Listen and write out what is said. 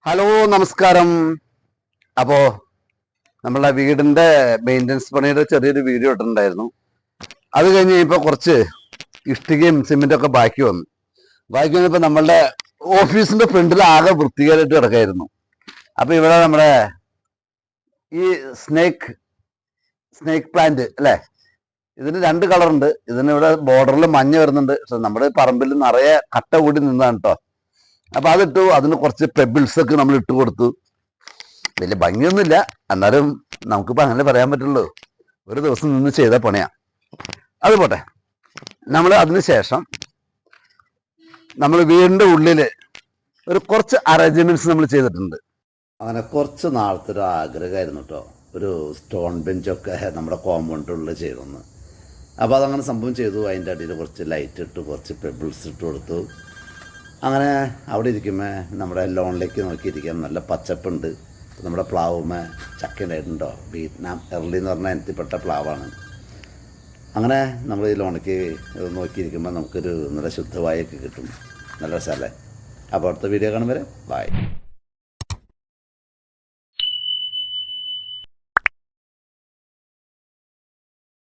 Hello നമസ്കാരം. അപ്പോൾ നമ്മളെ വീടിൻ്റെ മെയിൻ്റനൻസ് പണിയുടെ ചെറിയൊരു വീഡിയോ ഇട്ടിട്ടുണ്ടായിരുന്നു. അത് കഴിഞ്ഞ് ഇപ്പോൾ കുറച്ച് ഇഷ്ടികയും സിമെൻറ്റും ഒക്കെ ബാക്കി വന്നപ്പോൾ നമ്മളുടെ ഓഫീസിൻ്റെ ഫ്രണ്ടിൽ ആകെ വൃത്തികേടായിട്ട് കിടക്കായിരുന്നു. അപ്പോൾ ഇവിടെ നമ്മുടെ ഈ സ്നേക്ക് പ്ലാന്റ് അല്ലേ, ഇതിന് രണ്ട് കളറുണ്ട്. ഇതിന് ഇവിടെ ബോർഡറിൽ മഞ്ഞ വരുന്നുണ്ട്. പക്ഷെ നമ്മുടെ പറമ്പിൽ നിറയെ കട്ട കൂടി നിന്നതാണ് കേട്ടോ. അപ്പോൾ അതിട്ടു. അതിന് കുറച്ച് പെബിൾസൊക്കെ നമ്മൾ ഇട്ട് കൊടുത്തു. വലിയ ഭംഗിയൊന്നുമില്ല, എന്നാലും നമുക്കിപ്പോൾ അങ്ങനെ പറയാൻ പറ്റുള്ളൂ. ഒരു ദിവസം നിന്ന് ചെയ്ത പണിയാണ്. അത് പോട്ടെ. നമ്മൾ അതിന് ശേഷം നമ്മൾ വീടിൻ്റെ ഉള്ളിൽ കുറച്ച് അറേഞ്ച്മെൻറ്റ്സ് നമ്മൾ ചെയ്തിട്ടുണ്ട്. അങ്ങനെ കുറച്ച് നാളത്തെ ഒരു ആഗ്രഹമായിരുന്നു കേട്ടോ, ഒരു സ്റ്റോൺ ബെഞ്ചൊക്കെ നമ്മുടെ കോമ്പൗണ്ടിനുള്ളിൽ ചെയ്തെന്ന്. അപ്പോൾ അതങ്ങനെ സംഭവം ചെയ്തു. അതിൻ്റെ അടിയിൽ കുറച്ച് ലൈറ്റ് ഇട്ട് കുറച്ച് പെബിൾസ് ഇട്ട് കൊടുത്തു. അങ്ങനെ അവിടെ ഇരിക്കുമ്പോൾ നമ്മുടെ ലോണിലേക്ക് നോക്കിയിരിക്കാൻ നല്ല പച്ചപ്പുണ്ട്. നമ്മുടെ പ്ലാവുമേ ചക്ക ഉണ്ടായിട്ടുണ്ടോ, വിയറ്റ്നാം എർലി എന്ന് പറഞ്ഞാൽ എത്തിപ്പെട്ട പ്ലാവാണ്. അങ്ങനെ നമ്മൾ ഈ ലോണിക്ക് നോക്കിയിരിക്കുമ്പോൾ നമുക്കൊരു നല്ല ശുദ്ധവായൊക്കെ കിട്ടും. നല്ല രസമല്ലേ? അപ്പോൾ അടുത്ത വീഡിയോ കാണും വരെ ബൈ.